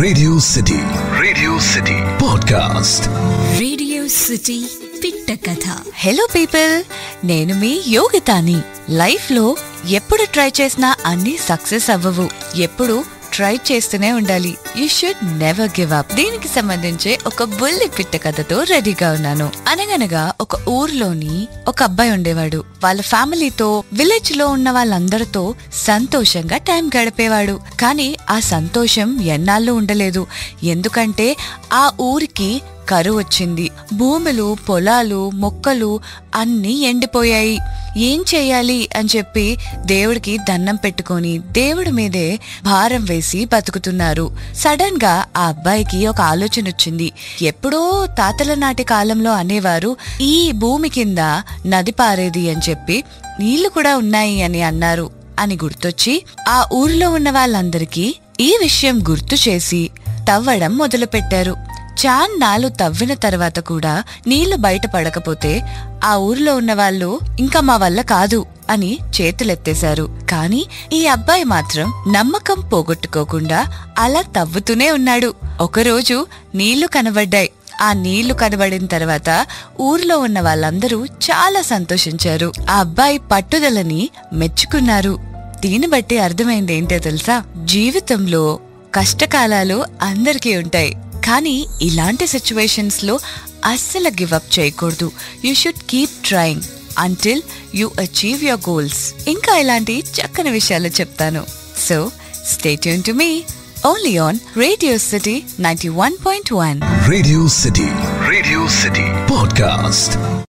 Radio city podcast. Radio city పిట్ట కథ. Hello people, నేను మీ యోగితాని. లైఫ్ లో ఎప్పుడు ట్రై చేసినా అన్ని సక్సెస్ అవ్వవు. ఎప్పుడు ట్రై చేస్తూనే ఉండాలి. You should never give up. దీనికి సంబంధించి ఒక బుల్లి పిట్ట కథతో రెడీగా ఉన్నాను. అనగనగా ఒక ఊర్లోని ఒక అబ్బాయి ఉండేవాడు. వాళ్ళ ఫ్యామిలీతో విలేజ్ లో ఉన్న వాళ్ళందరితో సంతోషంగా టైం గడిపేవాడు. కానీ ఆ సంతోషం ఎన్నాళ్ళు ఉండలేదు. ఎందుకంటే ఆ ఊరికి కరువు వచ్చింది. భూములు, పొలాలు, మొక్కలు అన్నీ ఎండిపోయాయి. ఏం చెయ్యాలి అని చెప్పి దేవుడికి దండం పెట్టుకొని దేవుడి మీదే భారం వేసి బతుకుతున్నారు. సడన్ గా ఆ అబ్బాయికి ఒక ఆలోచన వచ్చింది. ఎప్పుడో తాతల నాటి కాలంలో అనేవారు, ఈ భూమి కింద నది పారేది అని చెప్పి నీళ్లు కూడా ఉన్నాయి అని అన్నారు అని గుర్తొచ్చి ఆ ఊరిలో ఉన్న వాళ్ళందరికీ ఈ విషయం గుర్తు చేసి తవ్వడం మొదలు పెట్టారు. చాన్నాళ్ళు తవ్విన తర్వాత కూడా నీళ్లు బయట పడకపోతే ఆ ఊరిలో ఉన్న వాళ్ళు ఇంకా మా వల్ల కాదు అని చేతులెత్తేశారు. కానీ ఈ అబ్బాయి మాత్రం నమ్మకం పోగొట్టుకోకుండా అలా తవ్వుతూనే ఉన్నాడు. ఒకరోజు నీళ్లు కనబడ్డాయి. ఆ నీళ్లు కనబడిన తర్వాత ఊర్లో ఉన్న వాళ్ళందరూ చాలా సంతోషించారు. ఆ అబ్బాయి పట్టుదలని మెచ్చుకున్నారు. దీన్ని బట్టి అర్థమైంది ఏంటో తెలుసా? జీవితంలో కష్టకాలాలు అందరికీ ఉంటాయి. కానీ ఇలాంటి సిచ్యువేషన్స్ లో అస్సలు గివ్ అప్ చేయకూడదు. You should keep trying until you achieve your goals. ఇంకా ఇలాంటి చక్కని విషయాలు చెప్తాను. So stay tune to me only on radio city 91.1. Radio city podcast.